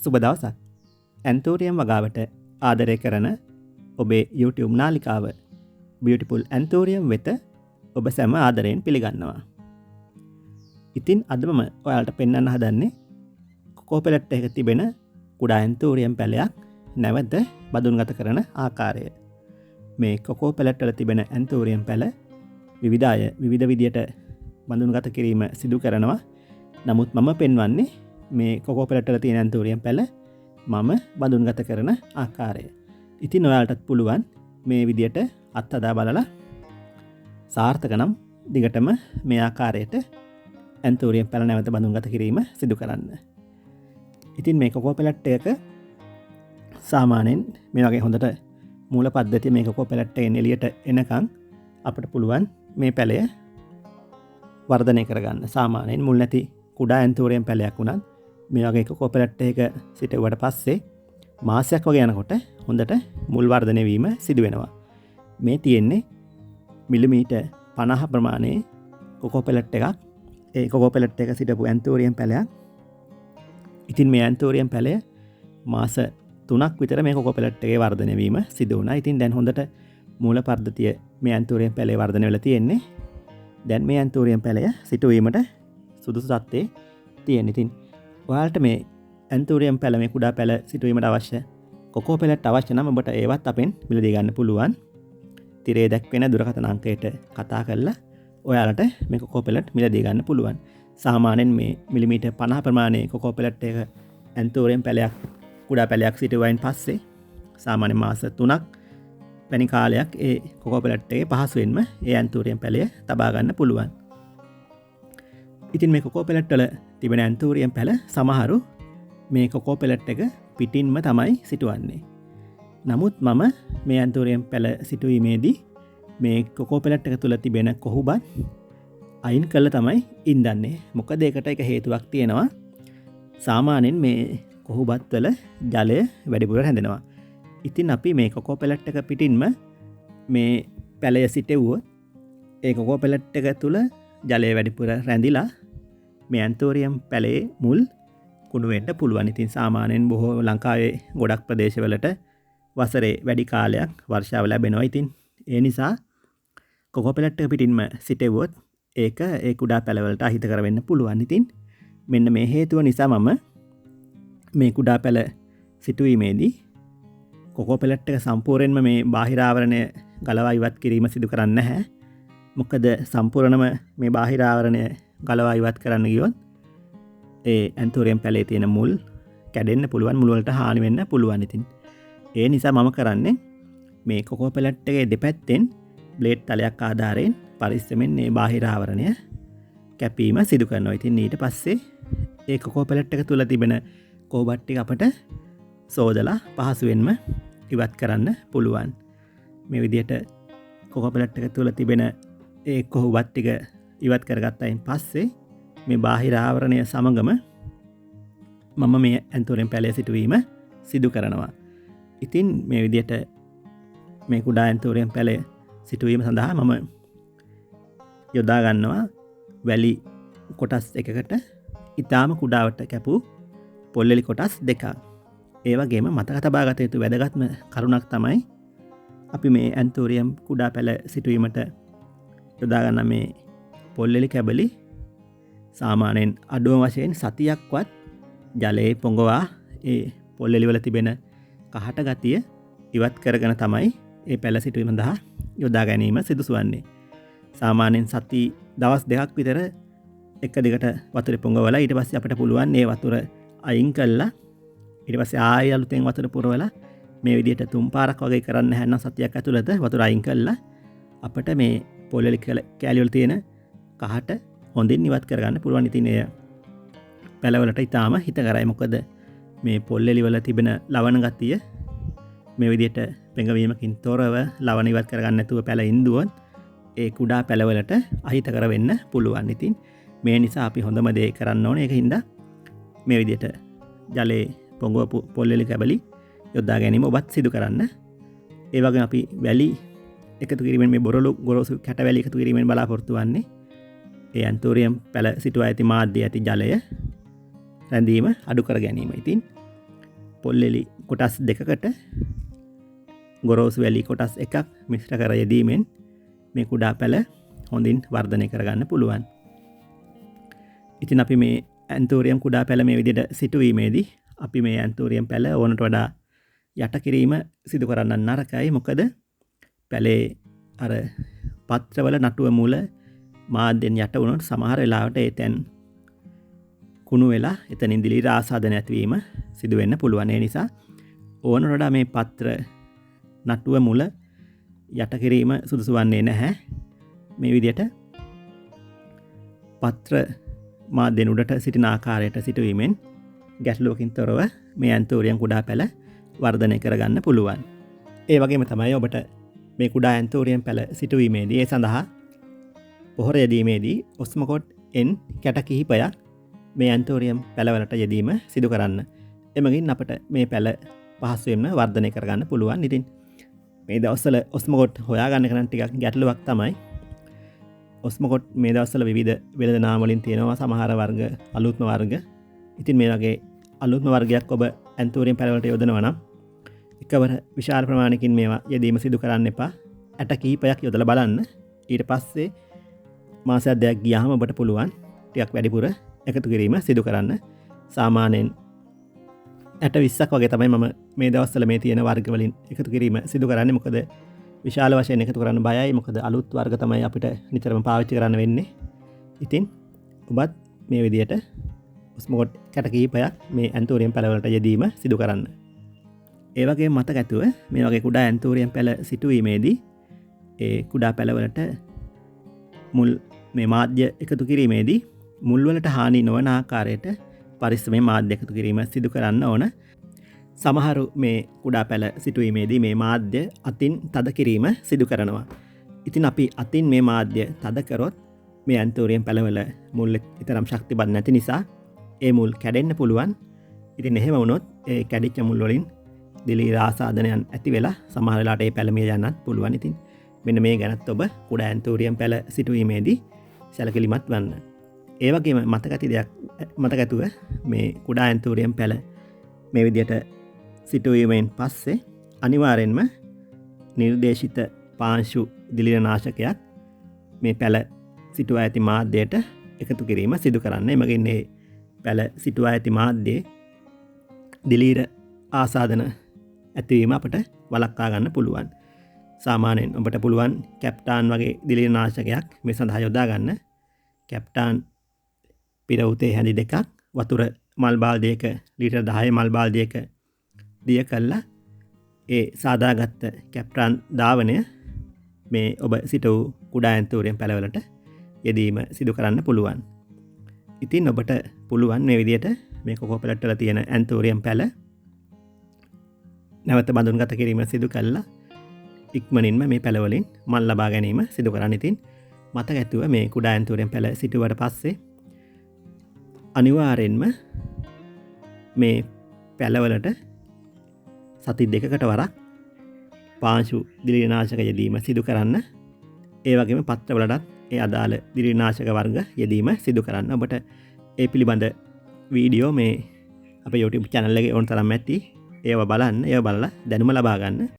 සුබ දවසක්. ඇන්තෝරියම් වගාවට ආදරය කරන ඔබේ YouTube නාලිකාව Beautiful ඇන්තෝරියම් වෙත ඔබ සැම ආදරයෙන් පිළිගන්නවා. ඉතින් අද මම ඔයාලට පෙන්වන්න හදන්නේ කොකෝ පෙලට් එකක තිබෙන කුඩා ඇන්තෝරියම් පැලයක් නැවත බඳුන්ගත කරන ආකාරය. මේ කොකෝ පෙලට් වල තිබෙන ඇන්තෝරියම් පැල විවිධ විදියට බඳුන්ගත කිරීම සිදු කරනවා. නමුත් මම පෙන්වන්නේ මේ කොකෝ පෙලට් වල තියෙන ඇන්තෝරියම් පැල මම බඳුන්ගත කරන ආකාරය. ඉතින් ඔයාලටත් පුළුවන් මේ විදියට අත්හදා බලලා සාර්ථක නම් දිගටම මේ ආකාරයට ඇන්තෝරියම් පැල නැවත බඳුන්ගත කිරීම සිදු කරන්න. ඉතින් මේ කොකෝ පෙලට් එක සාමාන්‍යයෙන් මේ වගේ හොඳට මූල පද්ධතිය මේ කොකෝ පෙලට් එකෙන් එළියට එනකන් අපිට පුළුවන් මේ පැලය වර්ධනය කරගන්න. සාමාන්‍යයෙන් මුල් නැති කුඩා ඇන්තෝරියම් පැලයක් උනත් මේ වගේ කොකෝ පෙලට් එක සිටුවට පස්සේ මාසයක් වගේ යනකොට හොඳට මුල් වර්ධනය වීම සිදු වෙනවා. මේ තියෙන්නේ මිලිමීටර් 50 ප්‍රමාණයේ කොකෝ පෙලට් එකක්. ඒ කොකෝ පෙලට් එක සිටපු ඇන්තෝරියම් පැලයක්. ඉතින් මේ ඇන්තෝරියම් පැලය මාස 3ක් විතර මේ කොකෝ පෙලට් එකේ වර්ධනය වීම සිදු වුණා. ඉතින් දැන් හොඳට මූල පද්ධතිය මේ ඇන්තෝරියම් පැලේ වර්ධනය වෙලා තියෙන්නේ. දැන් මේ ඇන්තෝරියම් පැලය සිටුවීමට සුදුසු තත්ත්වයේ තියෙන. ඉතින් ඔයාලට මේ ඇන්තෝරියම් පැල මේ කුඩා පැල සිටුවීමට අවශ්‍ය කොකෝ පෙලට් අවශ්‍ය නම් ඔබට ඒවත් අපෙන් මිලදී ගන්න පුළුවන්. තිරේ දැක්වෙන දුරකථන අංකයට කතා කරලා ඔයාලට මේ කොකෝ පෙලට් මිලදී ගන්න පුළුවන්. සාමාන්‍යයෙන් මේ මිලිමීටර් 50 ප්‍රමාණයේ කොකෝ පෙලට් එක ඇන්තෝරියම් පැලයක් කුඩා පැලයක් සිටුවයින් පස්සේ සාමාන්‍ය මාස 3ක් වැනි කාලයක් ඒ කොකෝ පෙලට් එකේ පහසුවෙන්ම ඒ ඇන්තෝරියම් පැලය තබා ගන්න පුළුවන්. ඉතින් මේ කොකෝ පෙලට් වල තිබෙන ඇන්තෝරියම් පැල සමහරු මේ කොකෝ පෙලට් එක පිටින්ම තමයි සිටුවන්නේ. නමුත් මම මේ ඇන්තෝරියම් පැල සිටුවීමේදී මේ කොකෝ පෙලට් එක තුල තිබෙන කොහුබත් අයින් කළා තමයි ඉන්දන්නේ. මොකද ඒකට එක හේතුවක් තියෙනවා. සාමාන්‍යයෙන් මේ කොහුබත් වල ජලය වැඩිපුර රැඳෙනවා. ඉතින් අපි මේ කොකෝ පෙලට් එක පිටින්ම මේ පැලය සිටෙව්වොත් ඒ කොකෝ පෙලට් එක තුල ජලය වැඩිපුර රැඳිලා මේ ඇන්තෝරියම් පැලේ මුල් කුණු වෙන්න පුළුවන්. ඉතින් සාමාන්‍යයෙන් බොහෝ ලංකාවේ ගොඩක් ප්‍රදේශවලට වසරේ වැඩි කාලයක් වර්ෂාව ලැබෙනවා. ඉතින් ඒ නිසා කොකෝ පෙලට් එක පිටින්ම සිටෙව්වොත් ඒක ඒ කුඩා පැලවලට අහිතකර වෙන්න පුළුවන්. ඉතින් මෙන්න මේ හේතුව නිසා මම මේ කුඩා පැල සිටුවීමේදී කොකෝ පෙලට් එක සම්පූර්ණයෙන්ම මේ බාහිර ආවරණය ගලවා ඉවත් කිරීම සිදු කරන්නේ නැහැ. මොකද සම්පූර්ණම මේ බාහිර ආවරණය ගලවා ඉවත් කරන්න ගියොත් ඒ ඇන්තෝරියම් පැලේ තියෙන මුල් කැඩෙන්න පුළුවන්, මුල් වලට හානි වෙන්න පුළුවන්. ඉතින් ඒ නිසා මම කරන්නේ මේ කොකෝ පෙලට් එකේ දෙපැත්තෙන් බ්ලේඩ් තලයක් ආධාරයෙන් පරිස්සමෙන් මේ බාහිර ආවරණය කැපීම සිදු කරනවා. ඉතින් ඊට පස්සේ ඒ කොකෝ පෙලට් එක තුල තිබෙන කොහොබත් ටික අපට සෝදලා පහසුවෙන්ම ඉවත් කරන්න පුළුවන්. මේ විදිහට කොකෝ පෙලට් එක තුල තිබෙන ඒ කොහොබත් ටික ඉවත් කරගත්තයින් පස්සේ මේ බාහිර ආවරණය සමගම මම මේ ඇන්තෝරියම් පැලය සිටුවීම සිදු කරනවා. ඉතින් මේ විදිහට මේ කුඩා ඇන්තෝරියම් පැලය සිටුවීම සඳහා මම යොදා ගන්නවා වැලි කොටස් එකකට ඊටාම කුඩාවට කැපූ පොල්ලෙලි කොටස් දෙකක්. ඒ වගේම මතක තබා ගත යුතු වැදගත්ම කරුණක් තමයි අපි මේ ඇන්තෝරියම් කුඩා පැල සිටුවීමට යොදා ගන්න මේ පොල්ලෙලි කැබලි සාමාන්‍යයෙන් අඩුම වශයෙන් සතියක්වත් ජලයේ පොඟවා ඒ පොල්ලෙලි වල තිබෙන කහට ගතිය ඉවත් කරගෙන තමයි ඒ පැල සිටුවීම සඳහා යොදා ගැනීම සිදුසු වන්නේ. සාමාන්‍යයෙන් සති දවස් දෙකක් විතර එක දිගට වතුරේ පොඟවලා ඊට පස්සේ අපිට පුළුවන් මේ වතුර අයින් කළා. ඊට පස්සේ ආයෙ අලුතෙන් වතුර පුරවලා මේ විදිහට තුන් පාරක් වගේ කරන්න හැන්න සතියක් ඇතුළත වතුර අයින් කළා අපිට මේ පොල්ලෙලි කැලි වල තියෙන කහට හොඳින් ඉවත් කරගන්න පුළුවන්. ඉතින් එය පැලවලට ඉතාම හිතකරයි. මොකද මේ පොල්ලෙලි වල තිබෙන ලවණ ගතිය මේ විදිහට පෙඟවීමකින් තොරව ලවණ ඉවත් කරගන්න නැතුව පැල ඉඳුවොත් ඒ කුඩා පැලවලට අහිතකර වෙන්න පුළුවන්. ඉතින් මේ නිසා අපි හොඳම දේ කරන්න ඕනේ. ඒකින්ද මේ විදිහට ජලයේ පොඟවපු පොල්ලෙලි කැබලි යොදා ගැනීම ඔබත් සිදු කරන්න. ඒ වගේම අපි වැලි එකතු කිරීමෙන් මේ බොරළු ගොරෝසු කැට වැලි එකතු කිරීමෙන් බලාපොරොත්තු වෙන්නේ ඒ ඇන්තෝරියම් පැල සිටුවා ඇති මාධ්‍ය ඇති ජලය රැඳීම අඩු කර ගැනීම. ඉතින් පොල්ලෙලි කොටස් දෙකකට ගොරෝසු වැලි කොටස් එකක් මිශ්‍ර කර යෙදීමෙන් මේ කුඩා පැළ හොඳින් වර්ධනය කරගන්න පුළුවන්. ඉතින් අපි මේ ඇන්තෝරියම් කුඩා පැළ මේ විදිහට සිටුවීමේදී අපි මේ ඇන්තෝරියම් පැළ ඕනට වඩා යට කිරීම සිදු කරන්න නරකයි. මොකද පැළේ අර පත්‍රවල නටුව මුල මාධ්‍යෙන් යට වුණොත් සමහර වෙලාවට ඒ තැන් කුණු වෙලා එතනින් දිලීර ආසාදන ඇතිවීම සිදු වෙන්න පුළුවන්. ඒ නිසා ඕනට වඩා මේ පත්‍ර නටුව මුල යට කිරීම සුදුසු වන්නේ නැහැ. මේ විදිහට පත්‍ර මාධ්‍යෙන් උඩට සිටින ආකාරයට සිටුවීමෙන් ගැටලුවකින් තොරව මේ ඇන්තෝරියම් කුඩා පැළ වර්ධනය කරගන්න පුළුවන්. ඒ වගේම තමයි ඔබට මේ කුඩා ඇන්තෝරියම් පැළ සිටුවීමේදී ඒ සඳහා පොහොර යෙදීමේදී ඔස්මොකොට් N කැට කිහිපයක් මේ ඇන්තෝරියම් පැළවලට යෙදීම සිදු කරන්න. එමගින් අපට මේ පැළ පහසුවෙන්ම වර්ධනය කරගන්න පුළුවන්. ඉතින් මේ දවස්වල ඔස්මොකොට් හොයාගන්න කරන ටිකක් ගැටලුවක් තමයි. ඔස්මොකොට් මේ දවස්වල විවිධ වෙළඳ නාම වලින් තියෙනවා සමහර වර්ග අලුත්ම වර්ග. ඉතින් මේ වගේ අලුත්ම වර්ගයක් ඔබ ඇන්තෝරියම් පැළවලට යොදනවා නම් එකවර විශාල ප්‍රමාණයකින් මේවා යෙදීම සිදු කරන්න එපා. ඇට කිහිපයක් යොදලා බලන්න. ඊට පස්සේ මාසයක් දෙකක් ගියාම ඔබට පුළුවන් ටිකක් වැඩිපුර එකතු කිරීම සිදු කරන්න. සාමාන්‍යයෙන් ඇට 20ක් වගේ තමයි මම මේ දවස්වල මේ තියෙන වර්ග වලින් එකතු කිරීම සිදු කරන්නේ. මොකද විශාල වශයෙන් එකතු කරන්න බයයි. මොකද අලුත් වර්ග තමයි අපිට නිතරම පාවිච්චි කරන්න වෙන්නේ. ඉතින් ඔබත් මේ විදිහට ඔස්මොකොට් කැට කිහිපයක් මේ ඇන්තෝරියම් පැළවලට යෙදීම සිදු කරන්න. ඒ වගේම මතක ඇතුව මේ වගේ කුඩා ඇන්තෝරියම් පැළ සිටුවීමේදී ඒ කුඩා පැළවලට මුල් මේ මාධ්‍ය එකතු කිරීමේදී මුල් වලට හානි නොවන ආකාරයට පරිස්සමෙන් මාධ්‍ය එකතු කිරීම සිදු කරන්න ඕන. සමහරු මේ කුඩා පැළ සිටුවීමේදී මේ මාධ්‍ය අතින් තද කිරීම සිදු කරනවා. ඉතින් අපි අතින් මේ මාධ්‍ය තද කරොත් මේ ඇන්තෝරියම් පැළවල මුල් තරම් ශක්තිමත් නැති නිසා ඒ මුල් කැඩෙන්න පුළුවන්. ඉතින් එහෙම වුණොත් ඒ කැඩිච්ච මුල් වලින් දිලීර ආසාදනයන් ඇති වෙලා සමහර වෙලාවට ඒ පැළ මිය යන්නත් පුළුවන්. ඉතින් මෙන්න මේ ගැනත් ඔබ කුඩා ඇන්තෝරියම් පැළ සිටුවීමේදී සැලකිලිමත් වන්න. ඒ වගේම මතක ඇතුව මේ කුඩා ඇන්තෝරියම් පැළ මේ විදිහට සිටුවීමෙන් පස්සේ අනිවාර්යෙන්ම නිර්දේශිත පාංශු දිලීර නාශකයක් මේ පැළ සිටුවා ඇති මාධ්‍යයට එකතු කිරීම සිදු කරන්න. එමගින් මේ පැළ සිටුවා ඇති මාධ්‍යයේ දිලීර ආසාදන ඇතිවීම අපට වළක්වා ගන්න පුළුවන්. සාමාන්‍යයෙන් ඔබට පුළුවන් කැප්ටාන් වගේ දිලීර නාශකයක් මේ සඳහා යොදා ගන්න. කැප්ටාන් පිරවුතේ හැඳි දෙකක් වතුර මල් බාල්දියක ලීටර් 10 මල් බාල්දියක දිය කළා ඒ සාදාගත්ත කැප්ටාන් ධාවනය මේ ඔබ සිටු කුඩා ඇන්තෝරියම් පැළවලට යෙදීම සිදු කරන්න පුළුවන්. ඉතින් ඔබට පුළුවන් මේ විදිහට මේ කොකෝ පැලට් වල තියෙන ඇන්තෝරියම් පැළ නැවත බඳුන්ගත කිරීම සිදු කළා ඉක්මනින්ම මේ පැළ වලින් මල් ලබා ගැනීම සිදු කරන්න. ඉතින් මතක ඇතුව මේ කුඩා ඇන්තෝරියම් පැළ සිටුවට පස්සේ අනිවාර්යෙන්ම මේ පැළවලට සති දෙකකට වරක් පාංශු දිලීරනාශක යෙදීම සිදු කරන්න. ඒ වගේම පත්‍රවලටත් ඒ අදාළ දිලීරනාශක වර්ග යෙදීම සිදු කරන්න. ඔබට ඒ පිළිබඳ වීඩියෝ මේ අපේ YouTube channel එකේ ඕන තරම් ඇති. ඒව බලන්න. ඒව බලලා දැනුම ලබා ගන්න.